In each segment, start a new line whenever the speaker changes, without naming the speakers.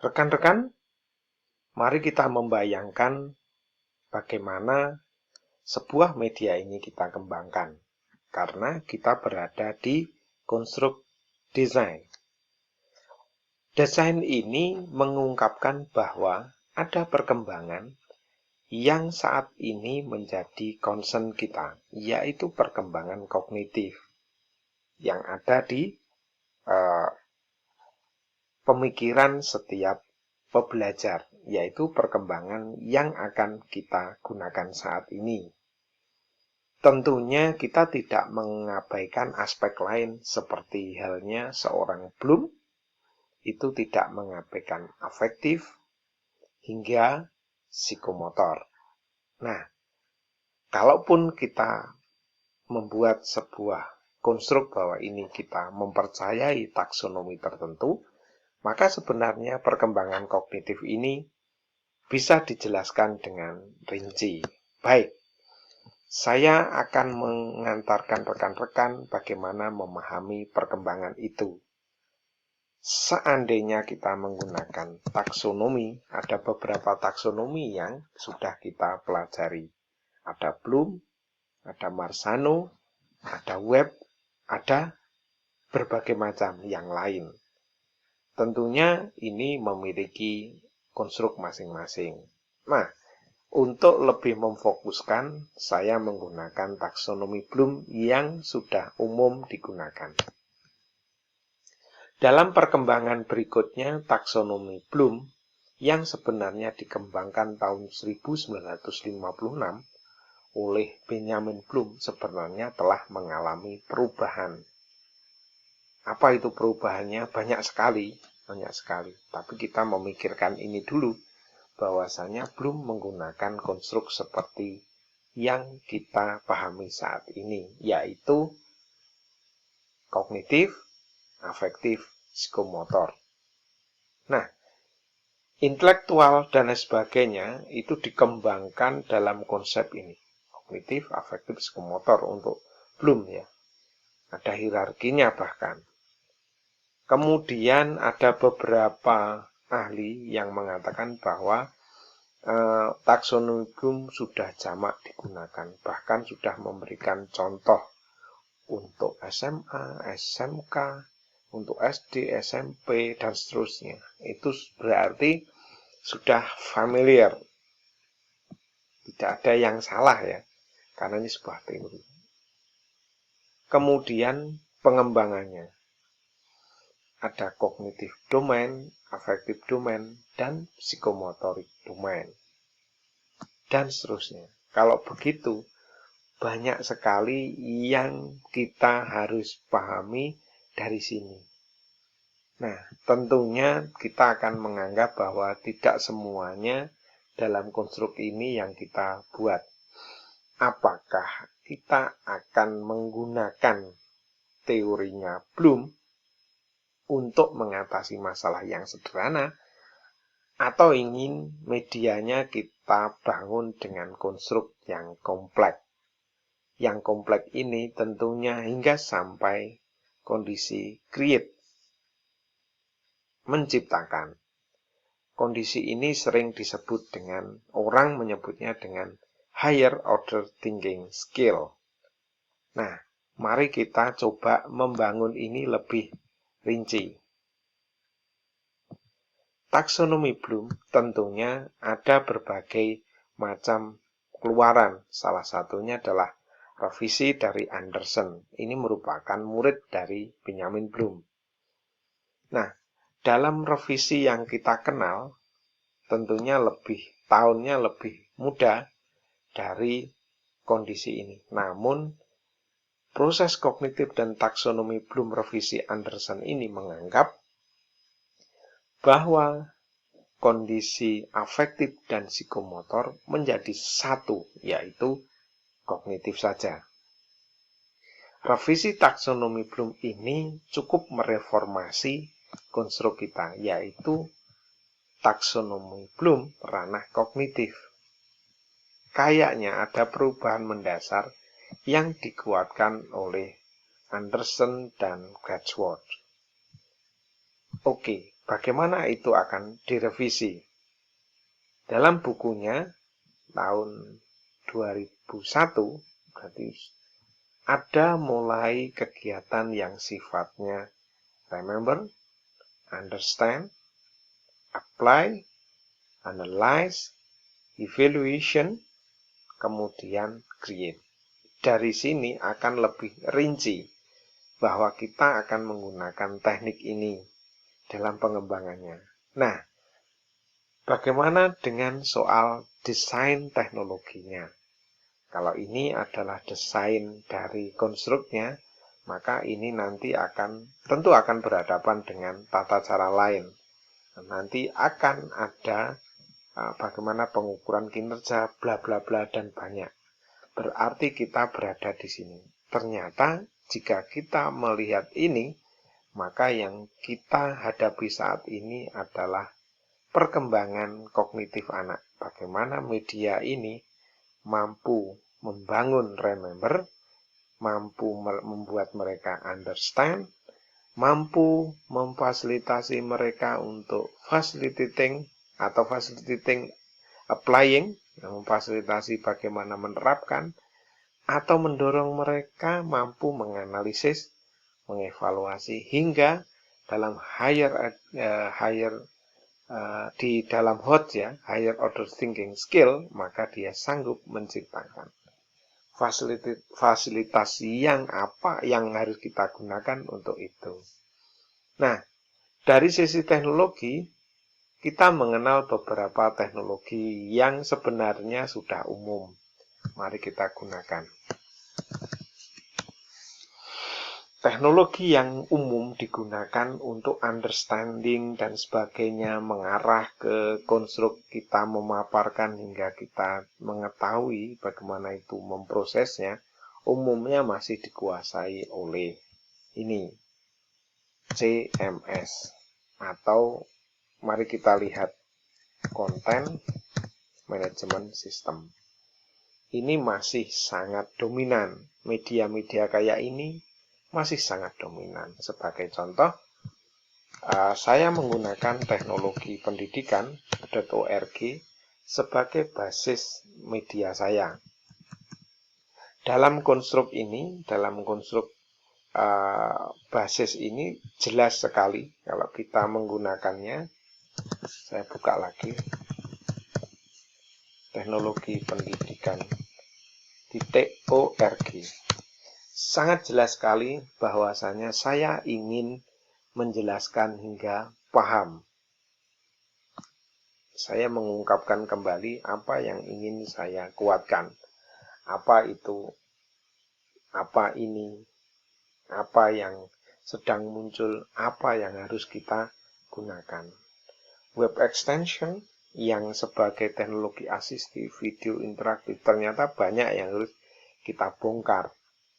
Rekan-rekan, mari kita membayangkan bagaimana sebuah media ini kita kembangkan. Karena kita berada di konstruk desain. Desain ini mengungkapkan bahwa ada perkembangan yang saat ini menjadi concern kita, yaitu perkembangan kognitif yang ada di pemikiran setiap pembelajar, yaitu perkembangan yang akan kita gunakan saat ini. Tentunya kita tidak mengabaikan aspek lain seperti halnya seorang Bloom, itu tidak mengabaikan afektif hingga psikomotor. Nah, kalaupun kita membuat sebuah konstruk bahwa ini kita mempercayai taksonomi tertentu, maka sebenarnya perkembangan kognitif ini bisa dijelaskan dengan rinci. Baik, saya akan mengantarkan rekan-rekan bagaimana memahami perkembangan itu. Seandainya kita menggunakan taksonomi, ada beberapa taksonomi yang sudah kita pelajari. Ada Bloom, ada Marzano, ada Webb, ada berbagai macam yang lain. Tentunya ini memiliki konstruk masing-masing. Nah, untuk lebih memfokuskan, saya menggunakan taksonomi Bloom yang sudah umum digunakan. Dalam perkembangan berikutnya, taksonomi Bloom yang sebenarnya dikembangkan tahun 1956 oleh Benjamin Bloom sebenarnya telah mengalami perubahan. Apa itu perubahannya? Banyak sekali. Tapi kita memikirkan ini dulu, bahwasanya Bloom menggunakan konstruk seperti yang kita pahami saat ini, yaitu kognitif, afektif, psikomotor. Nah, intelektual dan sebagainya itu dikembangkan dalam konsep ini, kognitif, afektif, psikomotor untuk Bloom ya. Ada hierarkinya bahkan. Kemudian ada beberapa ahli yang mengatakan bahwa taksonomi Bloom sudah jamak digunakan, bahkan sudah memberikan contoh untuk SMA, SMK, untuk SD, SMP, dan seterusnya. Itu berarti sudah familiar. Tidak ada yang salah ya, karena ini sebuah teori. Kemudian pengembangannya. Ada kognitif domain, afektif domain, dan psikomotorik domain. Dan seterusnya. Kalau begitu, banyak sekali yang kita harus pahami dari sini. Nah, tentunya kita akan menganggap bahwa tidak semuanya dalam konstruk ini yang kita buat. Apakah kita akan menggunakan teorinya Bloom untuk mengatasi masalah yang sederhana, atau ingin medianya kita bangun dengan konstruk yang kompleks. Yang kompleks ini tentunya hingga sampai kondisi create, menciptakan. Kondisi ini sering disebut dengan, orang menyebutnya dengan higher order thinking skill. Nah, mari kita coba membangun ini lebih rinci. Taksonomi Bloom tentunya ada berbagai macam keluaran. Salah satunya adalah revisi dari Anderson. Ini merupakan murid dari Benjamin Bloom. Nah, dalam revisi yang kita kenal, tentunya tahunnya lebih muda dari kondisi ini. Namun, proses kognitif dan taksonomi Bloom revisi Anderson ini menganggap bahwa kondisi afektif dan psikomotor menjadi satu, yaitu kognitif saja. Revisi taksonomi Bloom ini cukup mereformasi konstruk kita, yaitu taksonomi Bloom ranah kognitif. Kayaknya ada perubahan mendasar yang dikuatkan oleh Anderson dan Gradsworth. Oke, bagaimana itu akan direvisi. Dalam bukunya tahun 2001, berarti ada mulai kegiatan yang sifatnya remember, understand, apply, analyze, evaluation, kemudian create. Dari sini akan lebih rinci bahwa kita akan menggunakan teknik ini dalam pengembangannya. Nah, bagaimana dengan soal desain teknologinya? Kalau ini adalah desain dari konstruknya, maka ini nanti tentu akan berhadapan dengan tata cara lain. Nanti akan ada bagaimana pengukuran kinerja, bla bla bla, dan banyak. Berarti kita berada di sini. Ternyata jika kita melihat ini, maka yang kita hadapi saat ini adalah perkembangan kognitif anak. Bagaimana media ini mampu membangun remember, mampu membuat mereka understand, mampu memfasilitasi mereka untuk facilitating applying, memfasilitasi bagaimana menerapkan, atau mendorong mereka mampu menganalisis, mengevaluasi, hingga dalam di dalam higher order thinking skill, maka dia sanggup menciptakan fasilitas yang harus kita gunakan untuk itu. Nah, dari sisi teknologi, kita mengenal beberapa teknologi yang sebenarnya sudah umum. Mari kita gunakan. Teknologi yang umum digunakan untuk understanding dan sebagainya, mengarah ke konstruk kita memaparkan hingga kita mengetahui bagaimana itu memprosesnya, umumnya masih dikuasai oleh ini, CMS, atau mari kita lihat Content Management System. Ini masih sangat dominan, media-media kayak ini masih sangat dominan. Sebagai contoh, saya menggunakan teknologi pendidikan.org sebagai basis media saya. Dalam konstruk basis ini jelas sekali kalau kita menggunakannya. Saya buka lagi teknologi pendidikan.org. Sangat jelas sekali bahwasanya saya ingin menjelaskan hingga paham. Saya mengungkapkan kembali apa yang ingin saya kuatkan. Apa itu, apa ini, apa yang sedang muncul, apa yang harus kita gunakan. Web extension yang sebagai teknologi asistif video interaktif ternyata banyak yang harus kita bongkar.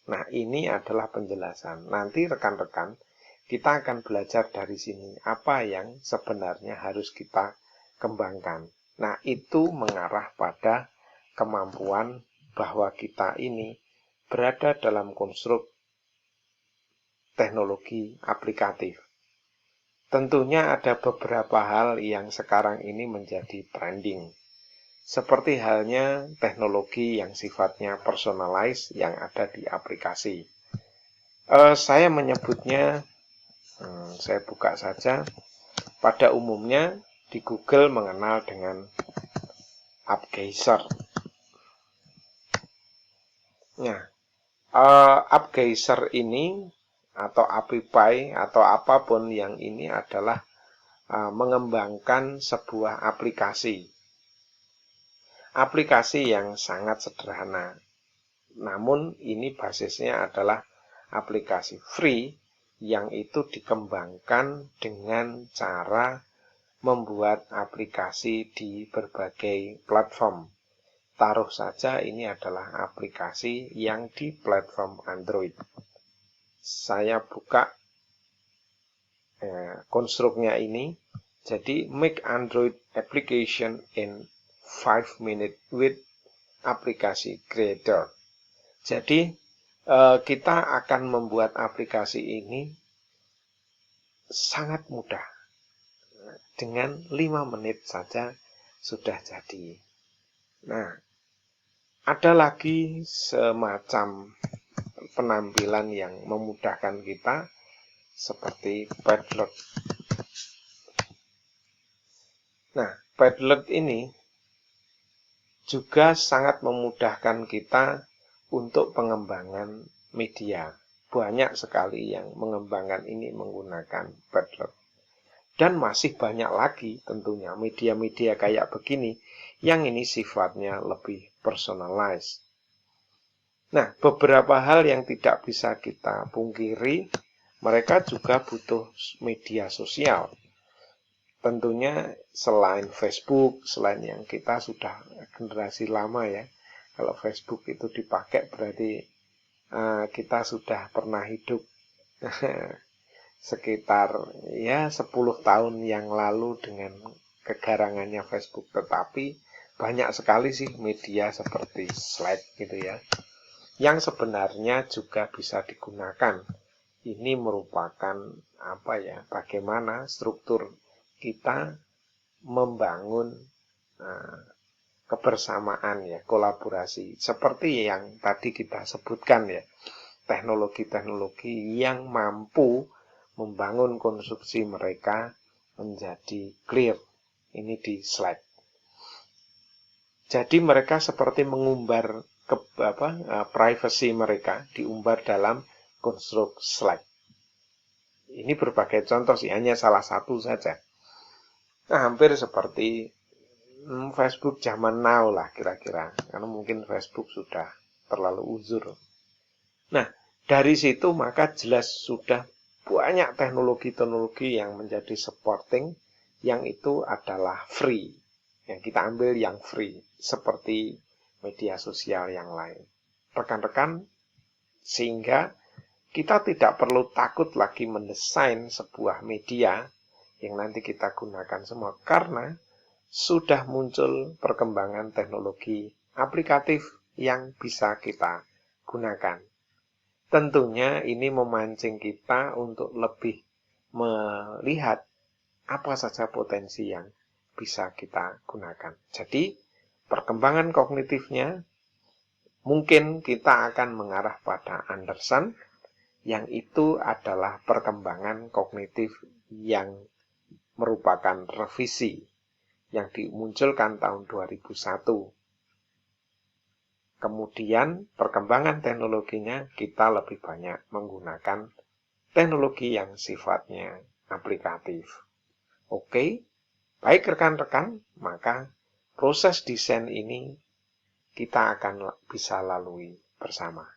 Nah, ini adalah penjelasan. Nanti rekan-rekan, kita akan belajar dari sini apa yang sebenarnya harus kita kembangkan. Nah, itu mengarah pada kemampuan bahwa kita ini berada dalam konstruk teknologi aplikatif. Tentunya ada beberapa hal yang sekarang ini menjadi trending. Seperti halnya teknologi yang sifatnya personalized yang ada di aplikasi. Saya menyebutnya, saya buka saja, pada umumnya di Google mengenal dengan AppGeyser. Nah, AppGeyser ini atau Appify atau apapun yang ini adalah mengembangkan sebuah aplikasi. Aplikasi yang sangat sederhana. Namun ini basisnya adalah aplikasi free yang itu dikembangkan dengan cara membuat aplikasi di berbagai platform. Taruh saja ini adalah aplikasi yang di platform Android. Saya buka konstruknya ini. Jadi make Android application in 5 minutes with aplikasi creator. Jadi kita akan membuat aplikasi ini sangat mudah. dengan 5 menit saja sudah jadi. Nah, ada lagi semacam penampilan yang memudahkan kita seperti Padlet. Nah, Padlet ini juga sangat memudahkan kita untuk pengembangan media. Banyak sekali yang mengembangkan ini menggunakan Padlet. Dan masih banyak lagi tentunya media-media kayak begini yang ini sifatnya lebih personalized. Nah, beberapa hal yang tidak bisa kita pungkiri, mereka juga butuh media sosial. Tentunya selain Facebook, selain yang kita sudah generasi lama ya. Kalau Facebook itu dipakai berarti kita sudah pernah hidup sekitar ya 10 tahun yang lalu dengan kegarangannya Facebook. Tetapi banyak sekali sih media seperti Slack gitu ya, yang sebenarnya juga bisa digunakan. Ini merupakan bagaimana struktur kita membangun kebersamaan ya, kolaborasi. Seperti yang tadi kita sebutkan ya, teknologi-teknologi yang mampu membangun konstruksi mereka menjadi clear. Ini di Slack. Jadi mereka seperti mengumbar privacy mereka diumbar dalam konstruk Slack. Ini berbagai contoh sih, hanya salah satu saja. Nah, hampir seperti Facebook zaman now lah kira-kira, karena mungkin Facebook sudah terlalu uzur. Nah, dari situ maka jelas sudah banyak teknologi-teknologi yang menjadi supporting, yang itu adalah free. Yang kita ambil yang free, seperti media sosial yang lain. Rekan-rekan, sehingga kita tidak perlu takut lagi mendesain sebuah media yang nanti kita gunakan semua, karena sudah muncul perkembangan teknologi aplikatif yang bisa kita gunakan. Tentunya ini memancing kita untuk lebih melihat apa saja potensi yang bisa kita gunakan. Jadi, perkembangan kognitifnya mungkin kita akan mengarah pada Anderson, yang itu adalah perkembangan kognitif yang merupakan revisi yang dimunculkan tahun 2001. Kemudian perkembangan teknologinya kita lebih banyak menggunakan teknologi yang sifatnya aplikatif. Oke, baik rekan-rekan, maka proses desain ini kita akan bisa lalui bersama.